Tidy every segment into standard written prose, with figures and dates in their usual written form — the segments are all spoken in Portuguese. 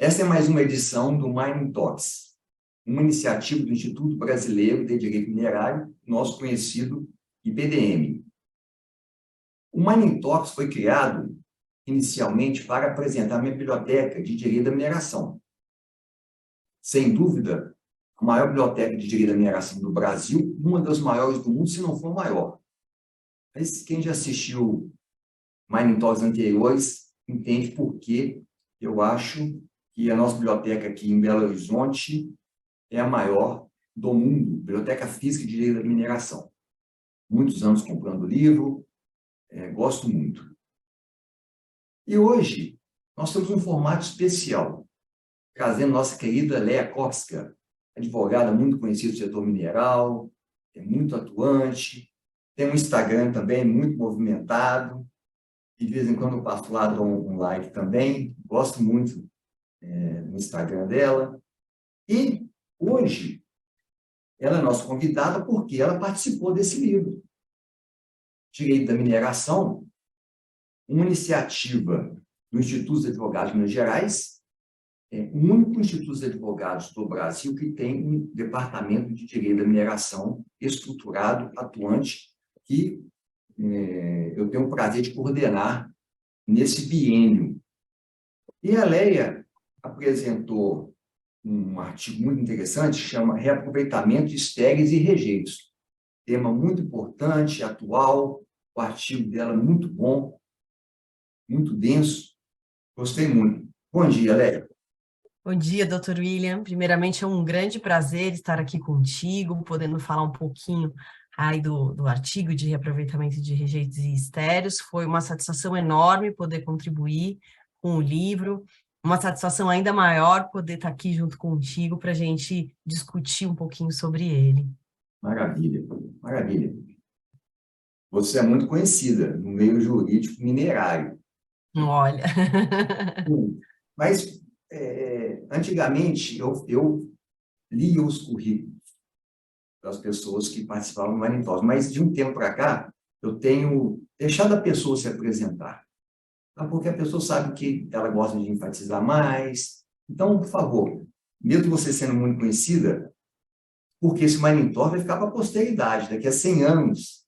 Esta é mais uma edição do Mining Talks, uma iniciativa do Instituto Brasileiro de Direito Minerário, nosso conhecido IBDM. O Mining Talks foi criado inicialmente para apresentar minha biblioteca de direito da mineração. Sem dúvida, a maior biblioteca de direito da mineração do Brasil, uma das maiores do mundo, se não for maior. Mas quem já assistiu Mining Talks anteriores entende por que eu acho que a nossa biblioteca aqui em Belo Horizonte é a maior do mundo, biblioteca física de direito da mineração. Muitos anos comprando livro, gosto muito. E hoje, nós temos um formato especial, trazendo nossa querida Léa Korstka, advogada muito conhecida do setor mineral, é muito atuante, tem um Instagram também muito movimentado, e de vez em quando eu passo lá, dou um like também, gosto muito do Instagram dela. E hoje, ela é nossa convidada porque ela participou desse livro, Direito da Mineração, uma iniciativa do Instituto dos Advogados de Minas Gerais, o único instituto de advogados do Brasil que tem um departamento de direito da mineração estruturado, atuante, que eu tenho o prazer de coordenar nesse biênio. E a Léa apresentou um artigo muito interessante, que chama Reaproveitamento de estéreis e rejeitos. Tema muito importante, atual, o artigo dela muito bom, muito denso, gostei muito. Bom dia, Léa. Bom dia, doutor William. Primeiramente, é um grande prazer estar aqui contigo, podendo falar um pouquinho aí do artigo de reaproveitamento de rejeitos e estéreos. Foi uma satisfação enorme poder contribuir com o livro, uma satisfação ainda maior poder estar aqui junto contigo para a gente discutir um pouquinho sobre ele. Maravilha, maravilha. Você é muito conhecida no meio jurídico minerário. Olha. Mas, antigamente, eu lia os currículos das pessoas que participavam do Mining Talks, mas de um tempo para cá, eu tenho deixado a pessoa se apresentar, tá? Porque a pessoa sabe que ela gosta de enfatizar mais. Então, por favor, mesmo você sendo muito conhecida, porque esse Mining Talk vai ficar para a posteridade, daqui a 100 anos,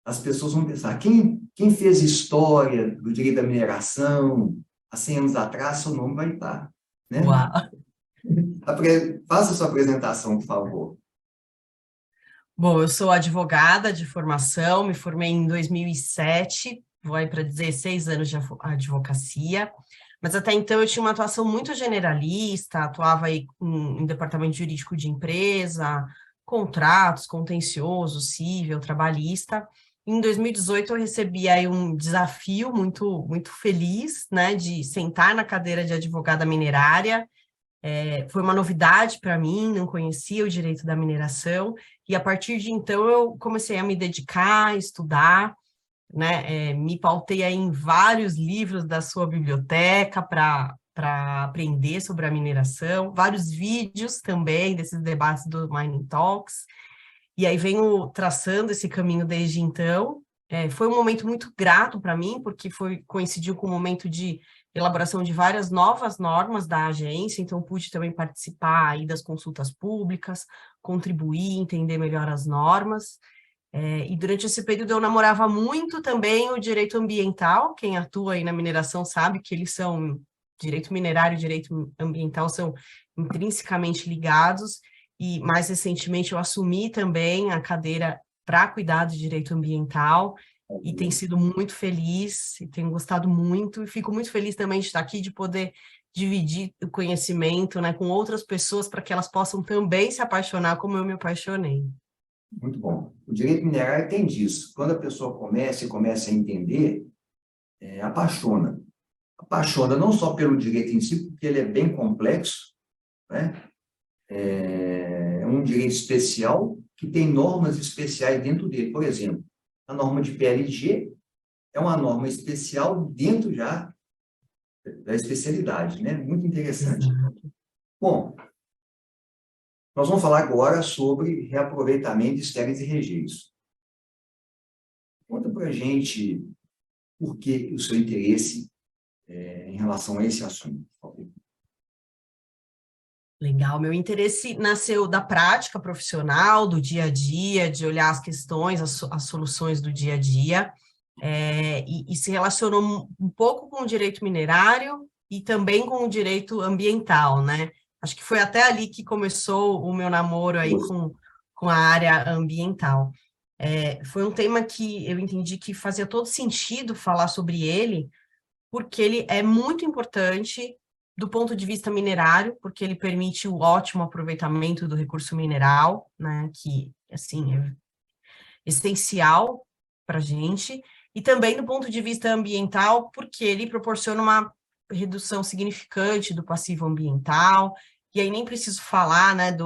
as pessoas vão pensar, quem fez história do direito da mineração há 100 anos atrás, seu nome vai estar, né? Uau. Faça a sua apresentação, por favor. Bom, eu sou advogada de formação, me formei em 2007, vou aí para 16 anos de advocacia, mas até então eu tinha uma atuação muito generalista, atuava aí em departamento jurídico de empresa, contratos, contencioso, civil, trabalhista. Em 2018 eu recebi aí um desafio muito feliz, né, de sentar na cadeira de advogada minerária. Foi uma novidade para mim, não conhecia o direito da mineração, e a partir de então eu comecei a me dedicar, a estudar, né? Me pautei aí em vários livros da sua biblioteca para aprender sobre a mineração, vários vídeos também desses debates do Mining Talks, e aí venho traçando esse caminho desde então. Foi um momento muito grato para mim, porque coincidiu com o momento de elaboração de várias novas normas da agência, então pude também participar aí das consultas públicas, contribuir, entender melhor as normas. E durante esse período eu namorava muito também o direito ambiental. Quem atua aí na mineração sabe que eles são, direito minerário e direito ambiental são intrinsecamente ligados, e mais recentemente eu assumi também a cadeira para cuidar de direito ambiental, e tenho sido muito feliz, e tenho gostado muito, e fico muito feliz também de estar aqui, de poder dividir o conhecimento, né, com outras pessoas, para que elas possam também se apaixonar como eu me apaixonei. Muito bom. O direito minerário tem disso. Quando a pessoa começa a entender, apaixona. Apaixona não só pelo direito em si, porque ele é bem complexo, né? É um direito especial que tem normas especiais dentro dele. Por exemplo, a norma de PLG é uma norma especial dentro já da especialidade, né? Muito interessante. Exato. Bom, nós vamos falar agora sobre reaproveitamento de estéreis e rejeitos. Conta para a gente por que o seu interesse em relação a esse assunto, por favor. Legal, meu interesse nasceu da prática profissional, do dia a dia, de olhar as questões, as soluções do dia a dia, e se relacionou um pouco com o direito minerário e também com o direito ambiental, né? Acho que foi até ali que começou o meu namoro aí com a área ambiental. Foi um tema que eu entendi que fazia todo sentido falar sobre ele, porque ele é muito importante do ponto de vista minerário, porque ele permite o ótimo aproveitamento do recurso mineral, né, que, assim, é essencial para a gente, e também do ponto de vista ambiental, porque ele proporciona uma redução significante do passivo ambiental, e aí nem preciso falar, né,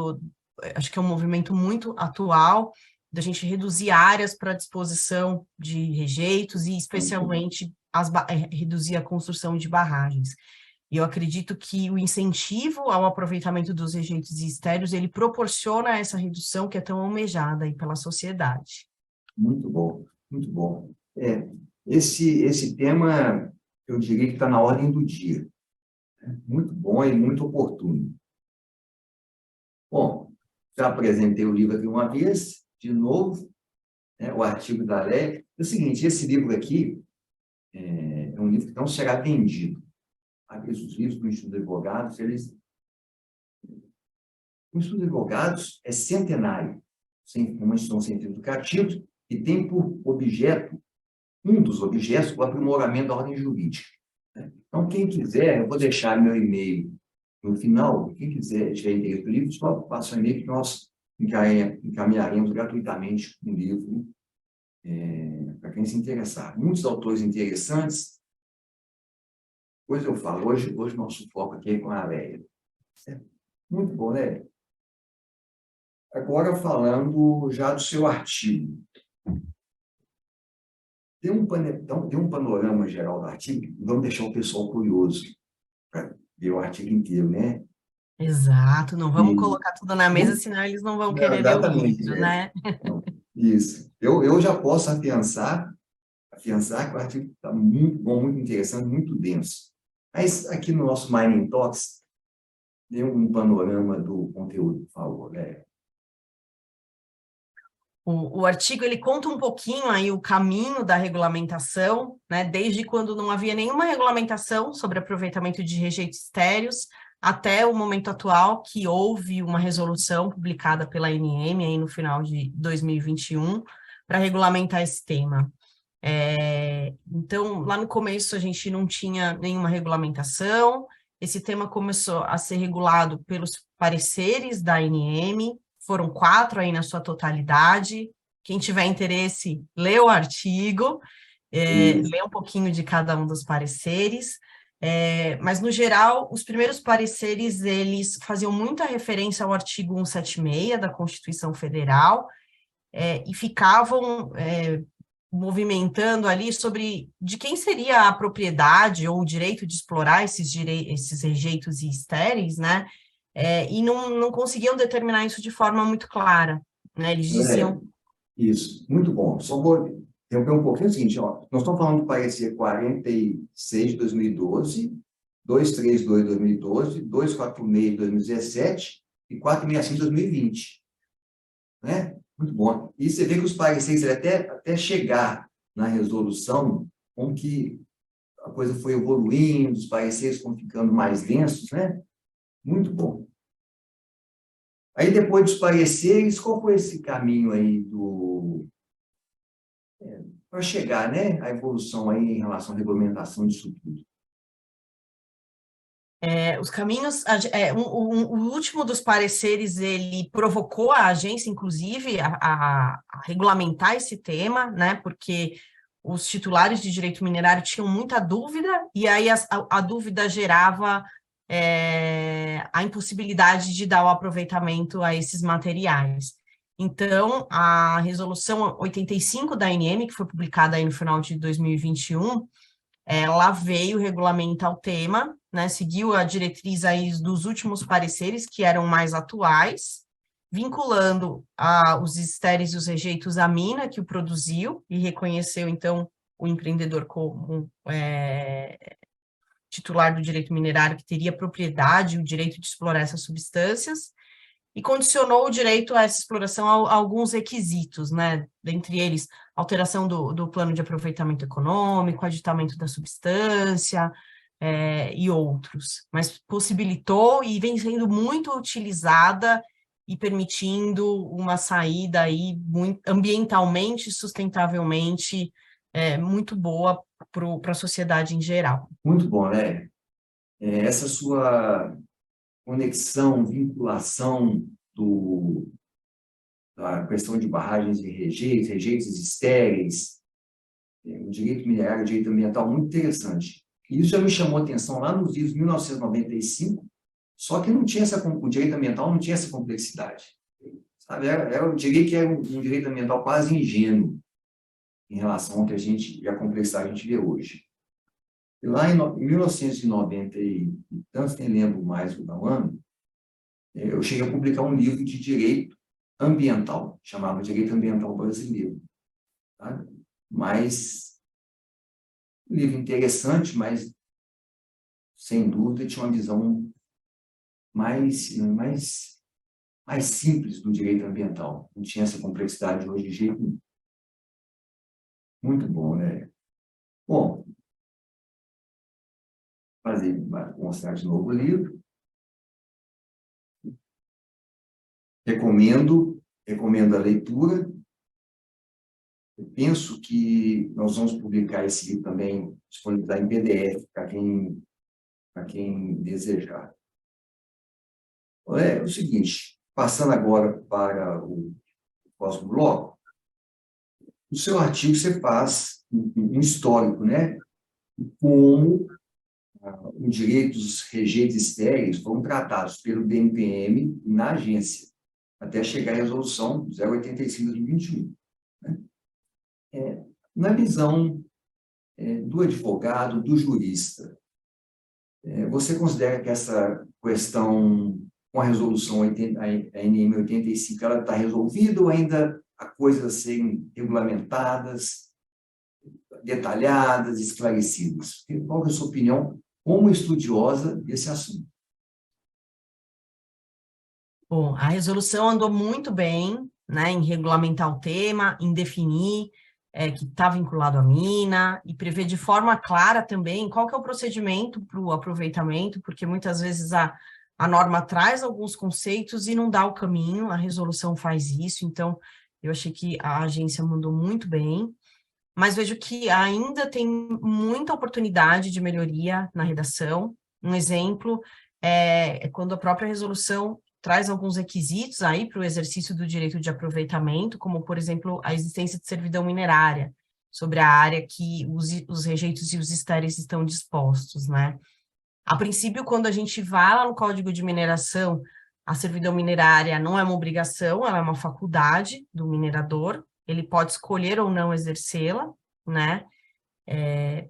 acho que é um movimento muito atual, da gente reduzir áreas para disposição de rejeitos e especialmente reduzir a construção de barragens. E eu acredito que o incentivo ao aproveitamento dos rejeitos e estéreos, ele proporciona essa redução que é tão almejada aí pela sociedade. Muito bom, muito bom. Esse tema, eu diria que está na ordem do dia. Muito bom e muito oportuno. Bom, já apresentei o livro aqui uma vez, de novo, né, o artigo da lei. É o seguinte, esse livro aqui é um livro que não será vendido. Os livros do Instituto de Advogados, o Instituto de Advogados é centenário, uma instituição sem fins lucrativos, e tem por objeto, um dos objetos, o aprimoramento da ordem jurídica. Então, quem quiser, eu vou deixar meu e-mail no final, quem quiser tiver interesse no livro, só passa o e-mail que nós encaminharemos gratuitamente um livro para quem se interessar. Muitos autores interessantes. Depois eu falo, hoje nosso foco aqui é com a Lélia. Muito bom, né? Agora falando já do seu artigo. Tem um panorama geral do artigo, vamos deixar o pessoal curioso para ver o artigo inteiro, né? Exato, não vamos E, colocar tudo na mesa, senão eles não vão querer ler o exatamente, livro, né? Então, isso. Eu já posso afiançar que o artigo está muito bom, muito interessante, muito denso. Mas aqui no nosso Mining Talks, tem um panorama do conteúdo, por favor, né? O artigo, ele conta um pouquinho aí o caminho da regulamentação, né, desde quando não havia nenhuma regulamentação sobre aproveitamento de rejeitos estéreos, até o momento atual, que houve uma resolução publicada pela ANM aí no final de 2021 para regulamentar esse tema. Então, lá no começo a gente não tinha nenhuma regulamentação, esse tema começou a ser regulado pelos pareceres da ANM, foram 4 aí na sua totalidade. Quem tiver interesse, lê o artigo, lê um pouquinho de cada um dos pareceres, mas, no geral, os primeiros pareceres, eles faziam muita referência ao artigo 176 da Constituição Federal, e ficavam movimentando ali sobre de quem seria a propriedade ou o direito de explorar esses rejeitos e estéreis, né? E não conseguiam determinar isso de forma muito clara, né? Eles diziam... Isso, muito bom. Só vou interromper um pouquinho o seguinte, ó, nós estamos falando do parecer 46 de 2012, 232 de 2012, 246 de 2017 e 465 de 2020. Né? Muito bom. E você vê que os pareceres, até chegar na resolução, com que a coisa foi evoluindo, os pareceres vão ficando mais densos, né? Muito bom. Aí, depois dos pareceres, qual foi esse caminho aí para chegar, né, à evolução aí em relação à regulamentação disso tudo? Os caminhos, o último dos pareceres, ele provocou a agência, inclusive, a regulamentar esse tema, né, porque os titulares de direito minerário tinham muita dúvida, e aí a dúvida gerava a impossibilidade de dar o aproveitamento a esses materiais. Então, a resolução 85 da ANM, que foi publicada aí no final de 2021, ela veio regulamentar o tema, né, seguiu a diretriz aí dos últimos pareceres, que eram mais atuais, vinculando os estéreis e os rejeitos à mina que o produziu, e reconheceu, então, o empreendedor como titular do direito minerário que teria propriedade, o direito de explorar essas substâncias, e condicionou o direito a essa exploração a alguns requisitos, né? Dentre eles, alteração do plano de aproveitamento econômico, aditamento da substância, e outros. Mas possibilitou e vem sendo muito utilizada e permitindo uma saída aí muito, ambientalmente, sustentavelmente, muito boa para a sociedade em geral. Muito bom, né? Essa sua conexão, vinculação da questão de barragens e rejeitos estéreis, o direito minerário, o direito ambiental, muito interessante. E isso já me chamou a atenção lá nos livros de 1995, só que não tinha o direito ambiental não tinha essa complexidade. Sabe? Eu diria que era um direito ambiental quase ingênuo em relação ao que a complexidade que a gente vê hoje. E lá em 1990 e tanto nem lembro mais o ano, eu cheguei a publicar um livro de direito ambiental, chamado Direito Ambiental Brasileiro. Tá? Mas, um livro interessante, mas, sem dúvida, tinha uma visão mais simples do direito ambiental. Não tinha essa complexidade hoje de jeito nenhum. Muito bom, né? Bom, mostrar de novo o livro. Recomendo a leitura. Eu penso que nós vamos publicar esse livro também, disponibilizar em PDF para quem desejar. É o seguinte, passando agora para o próximo bloco, no seu artigo você faz um histórico, né? Como os direitos rejeitos estéreis foram tratados pelo BNPM na agência, até chegar à resolução 085 de 2021. Né? Na visão do advogado, do jurista, você considera que essa questão com a resolução a NM 85 ela está resolvida ou ainda há coisas a serem regulamentadas, detalhadas, esclarecidas? Qual é a sua opinião como estudiosa desse assunto? Bom, a resolução andou muito bem, né, em regulamentar o tema, em definir que está vinculado à mina, e prever de forma clara também qual que é o procedimento para o aproveitamento, porque muitas vezes a norma traz alguns conceitos e não dá o caminho, a resolução faz isso, então eu achei que a agência mandou muito bem, mas vejo que ainda tem muita oportunidade de melhoria na redação. Um exemplo é quando a própria resolução traz alguns requisitos aí para o exercício do direito de aproveitamento, como, por exemplo, a existência de servidão minerária sobre a área que os rejeitos e os estéreis estão dispostos, né? A princípio, quando a gente vai lá no Código de Mineração, a servidão minerária não é uma obrigação, ela é uma faculdade do minerador, ele pode escolher ou não exercê-la, né?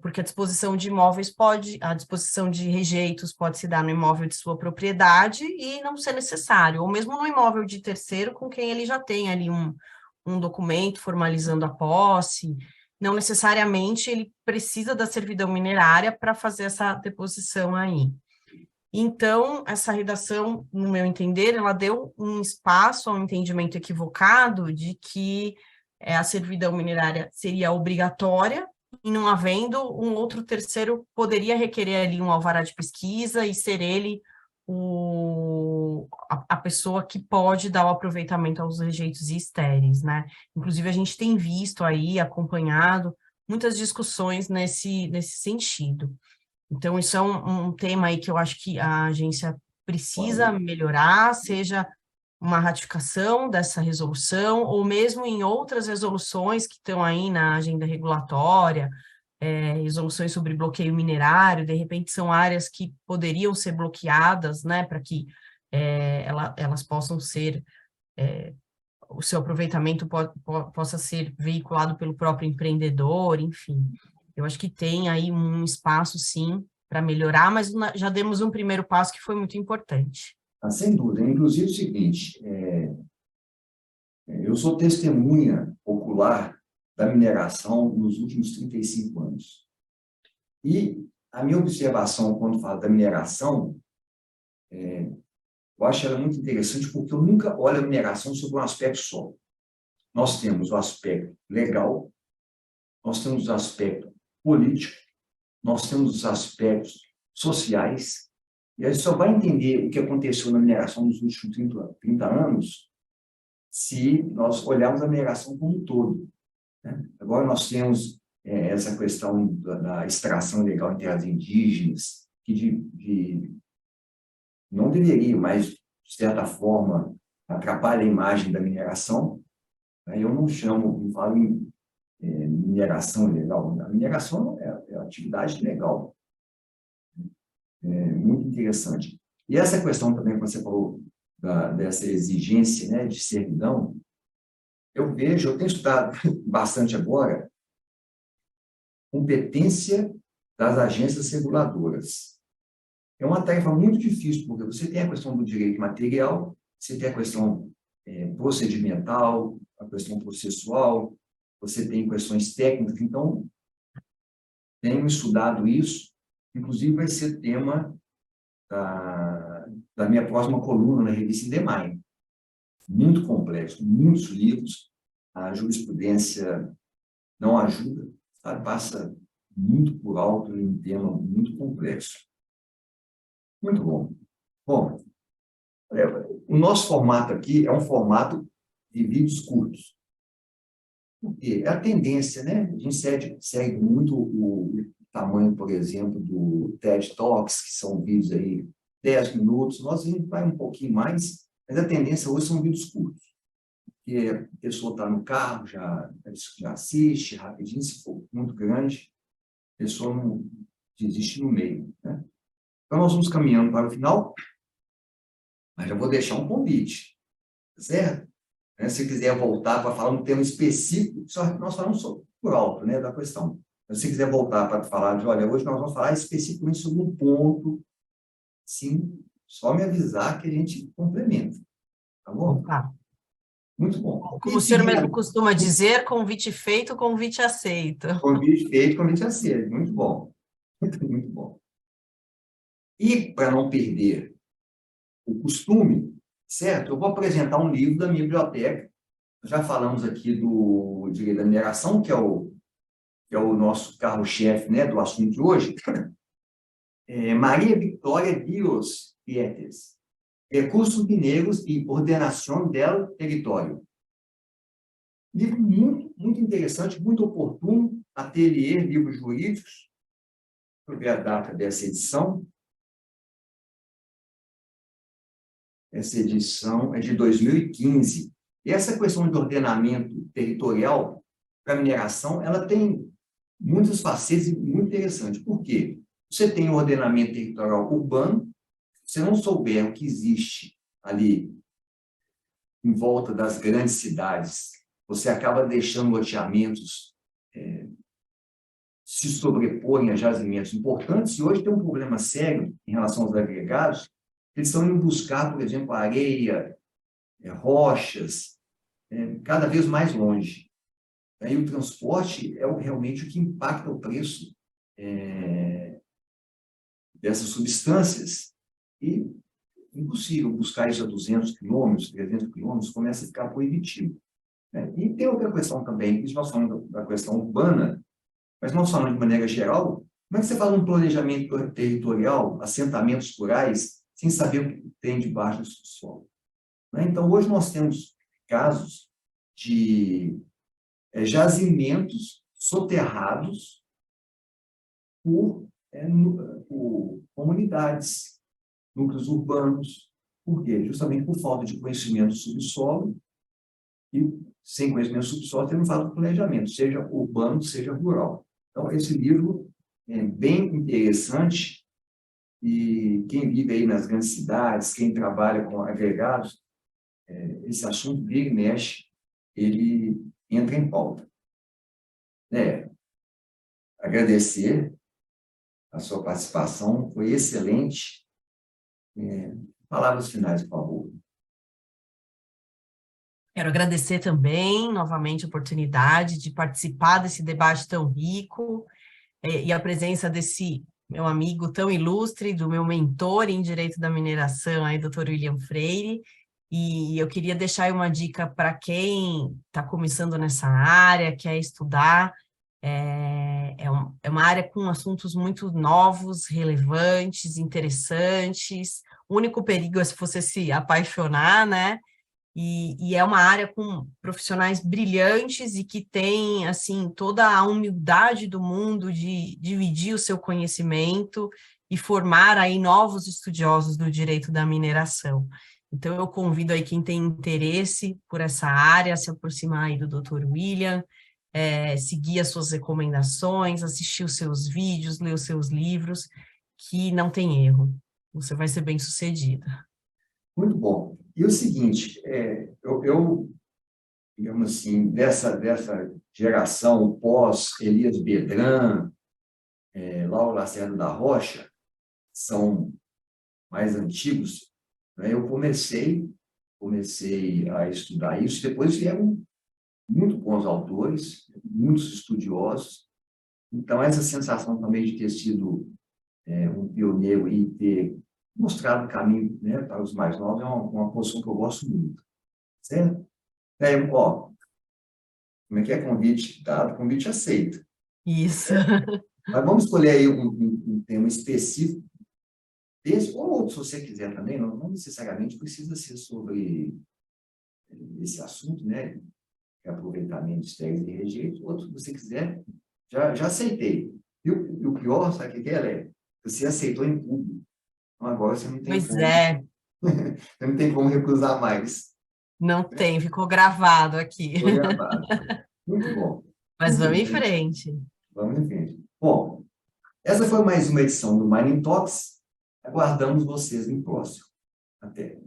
Porque a disposição de imóveis a disposição de rejeitos pode se dar no imóvel de sua propriedade e não ser necessário, ou mesmo no imóvel de terceiro com quem ele já tem ali um documento formalizando a posse, não necessariamente ele precisa da servidão minerária para fazer essa deposição aí. Então, essa redação, no meu entender, ela deu um espaço a um entendimento equivocado de que a servidão minerária seria obrigatória, e não havendo, um outro terceiro poderia requerer ali um alvará de pesquisa e ser ele a pessoa que pode dar o aproveitamento aos rejeitos e estéreis, né? Inclusive, a gente tem visto aí, acompanhado, muitas discussões nesse sentido. Então, isso é um tema aí que eu acho que a agência precisa melhorar, seja uma ratificação dessa resolução, ou mesmo em outras resoluções que estão aí na agenda regulatória, resoluções sobre bloqueio minerário, de repente são áreas que poderiam ser bloqueadas, né, para que elas possam ser, o seu aproveitamento possa ser veiculado pelo próprio empreendedor, enfim. Eu acho que tem aí um espaço, sim, para melhorar, mas já demos um primeiro passo que foi muito importante. Sem dúvida. Inclusive, o seguinte, eu sou testemunha ocular da mineração nos últimos 35 anos. E a minha observação quando falo da mineração, eu acho ela muito interessante porque eu nunca olho a mineração sobre um aspecto só. Nós temos o aspecto legal, nós temos o aspecto político, nós temos os aspectos sociais, e a gente só vai entender o que aconteceu na mineração nos últimos 30 anos se nós olharmos a mineração como um todo, né? Agora nós temos essa questão da extração ilegal em terras indígenas, que não deveria, mas, de certa forma, atrapalha a imagem da mineração. Eu não falo em mineração ilegal. A mineração é atividade legal. Muito interessante. E essa questão também, quando você falou dessa exigência, né, de servidão, eu tenho estudado bastante agora, competência das agências reguladoras. É uma tarefa muito difícil, porque você tem a questão do direito material, você tem a questão procedimental, a questão processual, você tem questões técnicas. Então, tenho estudado isso, inclusive vai ser tema da minha próxima coluna na revista Indemain. Muito complexo, muitos livros, a jurisprudência não ajuda, sabe? Passa muito por alto em um tema muito complexo. Muito bom. Bom, o nosso formato aqui é um formato de vídeos curtos. Por quê? É a tendência, né? A gente segue muito o tamanho, por exemplo, do TED Talks, que são vídeos aí 10 minutos. Nós vai um pouquinho mais, mas a tendência hoje são vídeos curtos. Porque a pessoa está no carro, já assiste rapidinho, se for muito grande, a pessoa não desiste no meio, né? Então, nós vamos caminhando para o final, mas já vou deixar um convite, certo? Se quiser voltar para falar um tema específico, só que nós falamos por alto, né, da questão. Se quiser voltar para falar de, olha, hoje nós vamos falar especificamente sobre um ponto, sim, só me avisar que a gente complementa, tá bom? Opa. Muito bom. Como o senhor mesmo costuma dizer, convite feito, convite aceito. Convite feito, convite aceito. Muito bom. Muito bom. E, para não perder o costume, certo? Eu vou apresentar um livro da minha biblioteca. Já falamos aqui do direito da mineração, que é o nosso carro-chefe, né, do assunto de hoje. Maria Victoria Dias Pietes, Recursos Mineiros e Ordenação del Território. Livro muito, muito interessante, muito oportuno, Ateliê Livros Jurídicos. Deixa eu ver a data dessa edição. Essa edição é de 2015. E essa questão de ordenamento territorial para a mineração, ela tem muitas facetas e muito interessante. Por quê? Você tem o ordenamento territorial urbano, se você não souber o que existe ali em volta das grandes cidades, você acaba deixando loteamentos se sobreporem a jazimentos importantes, e hoje tem um problema sério em relação aos agregados. Eles estão indo buscar, por exemplo, areia, rochas, cada vez mais longe. E o transporte é realmente o que impacta o preço dessas substâncias. E impossível buscar isso a 200 quilômetros, 300 quilômetros, começa a ficar proibitivo. E tem outra questão também, isso nós falamos da questão urbana, mas nós falamos de maneira geral, como é que você faz um planejamento territorial, assentamentos rurais, sem saber o que tem debaixo do solo? Então, hoje nós temos casos de jazimentos soterrados por comunidades, núcleos urbanos. Por quê? Justamente por falta de conhecimento do subsolo, e sem conhecimento do subsolo, você não faz o planejamento, seja urbano, seja rural. Então, esse livro é bem interessante, e quem vive aí nas grandes cidades, quem trabalha com agregados, esse assunto vira e mexe, ele entra em pauta. Agradecer a sua participação, foi excelente. Palavras finais, por favor. Quero agradecer também, novamente, a oportunidade de participar desse debate tão rico, e a presença desse meu amigo tão ilustre, do meu mentor em Direito da Mineração, aí, Dr. William Freire, e eu queria deixar aí uma dica para quem está começando nessa área, quer estudar. É uma área com assuntos muito novos, relevantes, interessantes. O único perigo é se você se apaixonar, né? E é uma área com profissionais brilhantes e que tem, assim, toda a humildade do mundo de dividir o seu conhecimento e formar aí novos estudiosos do direito da mineração. Então, eu convido aí quem tem interesse por essa área, a se aproximar aí do Dr. William, seguir as suas recomendações, assistir os seus vídeos, ler os seus livros, que não tem erro. Você vai ser bem-sucedida. Muito bom. E o seguinte, digamos assim, dessa geração pós-Elias Bedran, Lauro Lacerda da Rocha, são mais antigos, né? Eu comecei a estudar isso, depois vieram muito bons autores, muitos estudiosos. Então, essa sensação também de ter sido um pioneiro e ter mostrado o caminho, né, para os mais novos é uma posição que eu gosto muito. Certo? Ó, como é que é convite dado? Convite aceito. Isso. Mas vamos escolher aí um tema específico desse, ou outro, se você quiser também, não necessariamente precisa ser sobre esse assunto, né? Aproveitamento de técnicas de rejeito, outro que você quiser, já aceitei. E o pior, sabe o que é, Léo? Você aceitou em público. Então, agora você não tem Pois como. é. Você não tem como recusar mais. Não tem, ficou gravado aqui. Foi gravado. Muito bom. Mas Muito vamos em bem. frente. Vamos em frente. Bom, essa foi mais uma edição do Mining Talks. Aguardamos vocês no próximo. Até.